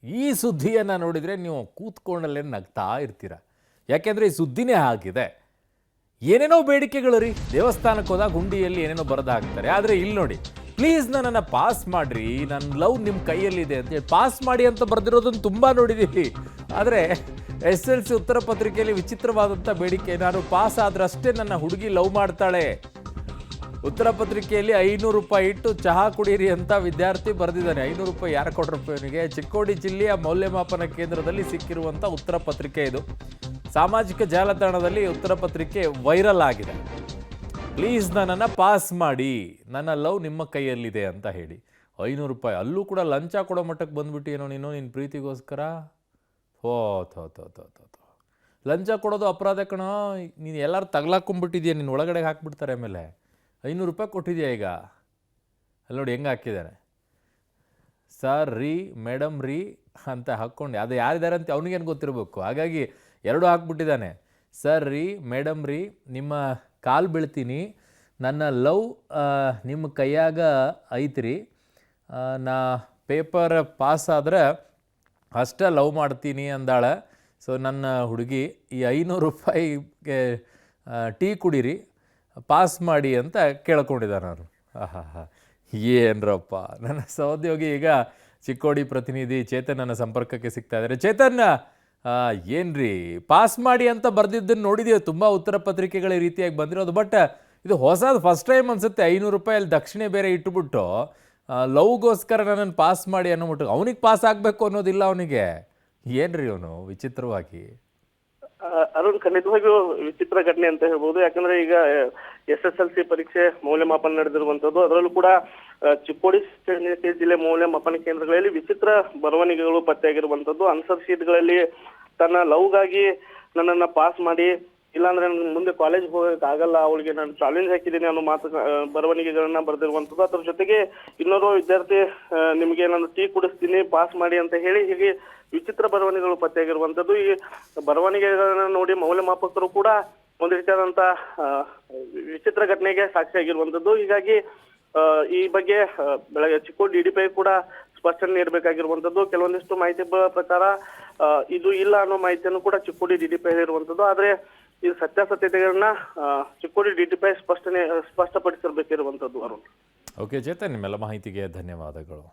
ಈ ಸುದ್ದಿಯನ್ನು ನೋಡಿದರೆ ನೀವು ಕೂತ್ಕೊಂಡಲ್ಲೇ ನಗ್ತಾ ಇರ್ತೀರ. ಯಾಕೆಂದರೆ ಈ ಸುದ್ದಿನೇ ಆಗಿದೆ. ಏನೇನೋ ಬೇಡಿಕೆಗಳು ರೀ, ದೇವಸ್ಥಾನಕ್ಕೆ ಹೋದಾಗ ಹುಂಡಿಯಲ್ಲಿ ಏನೇನೋ ಬರೆದು ಹಾಕ್ತಾರೆ. ಆದರೆ ಇಲ್ಲಿ ನೋಡಿ, ಪ್ಲೀಸ್ ನನ್ನನ್ನು ಪಾಸ್ ಮಾಡಿರಿ, ನನ್ನ ಲವ್ ನಿಮ್ಮ ಕೈಯಲ್ಲಿದೆ ಅಂತೇಳಿ ಪಾಸ್ ಮಾಡಿ ಅಂತ ಬರೆದಿರೋದನ್ನು ತುಂಬ ನೋಡಿದ್ದೀವಿ. ಆದರೆ SSLC ಉತ್ತರ ಪತ್ರಿಕೆಯಲ್ಲಿ ವಿಚಿತ್ರವಾದಂಥ ಬೇಡಿಕೆ, ನಾನು ಪಾಸ್ ಆದ್ರಷ್ಟೇ ನನ್ನ ಹುಡುಗಿ ಲವ್ ಮಾಡ್ತಾಳೆ. ಉತ್ತರ ಪತ್ರಿಕೆಯಲ್ಲಿ 500 ರೂಪಾಯಿ ಇಟ್ಟು ಚಹಾ ಕುಡೀರಿ ಅಂತ ವಿದ್ಯಾರ್ಥಿ ಬರೆದಿದ್ದಾನೆ. 500 ರೂಪಾಯಿ ಯಾರು ಕೊಟ್ರಪ್ಪ ಇವನಿಗೆ? ಚಿಕ್ಕೋಡಿ ಜಿಲ್ಲೆಯ ಮೌಲ್ಯಮಾಪನ ಕೇಂದ್ರದಲ್ಲಿ ಸಿಕ್ಕಿರುವಂಥ ಉತ್ತರ ಪತ್ರಿಕೆ ಇದು. ಸಾಮಾಜಿಕ ಜಾಲತಾಣದಲ್ಲಿ ಉತ್ತರ ಪತ್ರಿಕೆ ವೈರಲ್ ಆಗಿದೆ. ಪ್ಲೀಸ್ ನನ್ನನ್ನು ಪಾಸ್ ಮಾಡಿ, ನನ್ನ ಲವ್ ನಿಮ್ಮ ಕೈಯಲ್ಲಿದೆ ಅಂತ ಹೇಳಿ 500 ರೂಪಾಯಿ. ಅಲ್ಲೂ ಕೂಡ ಲಂಚ ಕೊಡೋ ಮಟ್ಟಕ್ಕೆ ಬಂದ್ಬಿಟ್ಟು ಏನೋ ನೀನು ನಿನ್ನ ಪ್ರೀತಿಗೋಸ್ಕರ. ಹೋ ಥೋ ಥೋ ಥೋ ಥೋ ಥೋ. ಲಂಚ ಕೊಡೋದು ಅಪರಾಧ ಕಣೋ. ನೀನು ಎಲ್ಲರೂ ತಗ್ಲಾಕೊಂಡ್ಬಿಟ್ಟಿದ್ಯಾ, ನಿನ್ನ ಒಳಗಡೆ ಹಾಕ್ಬಿಡ್ತಾರೆ. ಆಮೇಲೆ 500 ರೂಪಾಯಿ ಕೊಟ್ಟಿದ್ಯಾ ಈಗ. ಅಲ್ಲಿ ನೋಡಿ ಹೆಂಗೆ ಹಾಕಿದ್ದಾನೆ. ಸರ್ ರೀ, ಮೇಡಮ್ ರೀ ಅಂತ ಹಾಕ್ಕೊಂಡು, ಅದು ಯಾರಿದ್ದಾರೆ ಅಂತ ಅವನಿಗೇನು ಗೊತ್ತಿರಬೇಕು. ಹಾಗಾಗಿ ಎರಡು ಹಾಕ್ಬಿಟ್ಟಿದ್ದಾನೆ. ಸರ್ ರೀ, ಮೇಡಮ್ ರೀ, ನಿಮ್ಮ ಕಾಲು ಬೀಳ್ತೀನಿ, ನನ್ನ ಲವ್ ನಿಮ್ಮ ಕೈಯಾಗ ಐತ್ರಿ, ನಾ ಪೇಪರ್ ಪಾಸ್ ಆದ್ರೆ ಅಷ್ಟೇ ಲವ್ ಮಾಡ್ತೀನಿ ಅಂದಾಳೆ. ಸೊ ನನ್ನ ಹುಡುಗಿ ಈ 500 ರೂಪಾಯಿಗೆ ಟೀ ಕುಡೀರಿ, ಪಾಸ್ ಮಾಡಿ ಅಂತ ಕೇಳ್ಕೊಂಡಿದ್ದಾನೆ ನಾನು. ಆಹಾ, ಏನ್ರಪ್ಪ. ನನ್ನ ಸಹೋದ್ಯೋಗಿ ಈಗ ಚಿಕ್ಕೋಡಿ ಪ್ರತಿನಿಧಿ ಚೇತನ್ ನನ್ನ ಸಂಪರ್ಕಕ್ಕೆ ಸಿಗ್ತಾ ಇದ್ದಾರೆ. ಚೇತನ್, ಏನ್ರಿ ಪಾಸ್ ಮಾಡಿ ಅಂತ ಬರೆದಿದ್ದನ್ನು ನೋಡಿದೀವಿ, ತುಂಬ ಉತ್ತರ ಪತ್ರಿಕೆಗಳ ರೀತಿಯಾಗಿ ಬಂದಿರೋದು. ಬಟ್ ಇದು ಹೊಸದು, ಫಸ್ಟ್ ಟೈಮ್ ಅನ್ಸುತ್ತೆ. 500 ರೂಪಾಯಲ್ಲಿ ದಕ್ಷಿಣೆ ಬೇರೆ ಇಟ್ಟುಬಿಟ್ಟು ಲವ್ಗೋಸ್ಕರ ನನ್ನನ್ನು ಪಾಸ್ ಮಾಡಿ ಅನ್ನೋಬಿಟ್ಟು, ಅವನಿಗೆ ಪಾಸ್ ಆಗಬೇಕು ಅನ್ನೋದಿಲ್ಲ ಅವನಿಗೆ. ಏನ್ರಿ ಅವನು ವಿಚಿತ್ರವಾಗಿ. ಅರುಣ್, ಖಂಡಿತವಾಗಿಯೂ ವಿಚಿತ್ರ ಘಟನೆ ಅಂತ ಹೇಳ್ಬೋದು. ಯಾಕಂದ್ರೆ ಈಗ SSLC ಪರೀಕ್ಷೆ ಮೌಲ್ಯಮಾಪನ ನಡೆದಿರುವಂತದ್ದು, ಅದರಲ್ಲೂ ಕೂಡ ಚಿಕ್ಕೋಡಿ ಜಿಲ್ಲೆ ಮೌಲ್ಯಮಾಪನ ಕೇಂದ್ರಗಳಲ್ಲಿ ವಿಚಿತ್ರ ಬರವಣಿಗೆಗಳು ಪತ್ತೆಯಾಗಿರುವಂತದ್ದು. ಆನ್ಸರ್ ಶೀಟ್ಗಳಲ್ಲಿ ತನ್ನ ಲವ್ಗಾಗಿ ನನ್ನನ್ನ ಪಾಸ್ ಮಾಡಿ, ಇಲ್ಲಾಂದ್ರೆ ನನ್ ಮುಂದೆ ಕಾಲೇಜ್ ಹೋಗಕ್ ಆಗಲ್ಲ, ಅವಳಿಗೆ ನಾನು ಚಾಲೆಂಜ್ ಹಾಕಿದ್ದೀನಿ ಅನ್ನೋ ಬರವಣಿಗೆಗಳನ್ನ ಬರೆದಿರುವಂತದ್ದು. ಅದ್ರ ಜೊತೆಗೆ ಇನ್ನೋರ್ವ ವಿದ್ಯಾರ್ಥಿ, ನಿಮ್ಗೆ ನಾನು ಟೀ ಕುಡಿಸ್ತೀನಿ, ಪಾಸ್ ಮಾಡಿ ಅಂತ ಹೇಳಿ ಹೀಗೆ ವಿಚಿತ್ರ ಬರವಣಿಗೆಗಳು ಪತ್ತೆಯಾಗಿರುವಂತದ್ದು. ಈ ಬರವಣಿಗೆಗಳನ್ನ ನೋಡಿ ಮೌಲ್ಯಮಾಪಕರು ಕೂಡ ಒಂದು ರೀತಿಯಾದಂತ ವಿಚಿತ್ರ ಘಟನೆಗೆ ಸಾಕ್ಷಿಯಾಗಿರುವಂತದ್ದು. ಹೀಗಾಗಿ ಈ ಬಗ್ಗೆ ಬೆಳಗ್ಗೆ ಚಿಕ್ಕೋಡಿ DDPI ಕೂಡ ಸ್ಪಷ್ಟನೆ ನೀಡಬೇಕಾಗಿರುವಂತದ್ದು. ಕೆಲವೊಂದಿಷ್ಟು ಮಾಹಿತಿ ಪ್ರಕಾರ ಇದು ಇಲ್ಲ ಅನ್ನೋ ಮಾಹಿತಿಯನ್ನು ಕೂಡ ಚಿಕ್ಕೋಡಿ DDPI ಇರುವಂತದ್ದು. ಆದ್ರೆ ಈ ಸತ್ಯಾಸತ್ಯತೆಗಳನ್ನ ಚಿಕ್ಕೋಡಿ DDPI ಸ್ಪಷ್ಟಪಡಿಸಿರ್ಬೇಕಿರುವಂತದ್ದು. ಅರುಣ್. ಓಕೆ ಚೇತನ್, ನಿಮ್ಮೆಲ್ಲ ಮಾಹಿತಿಗೆ ಧನ್ಯವಾದಗಳು.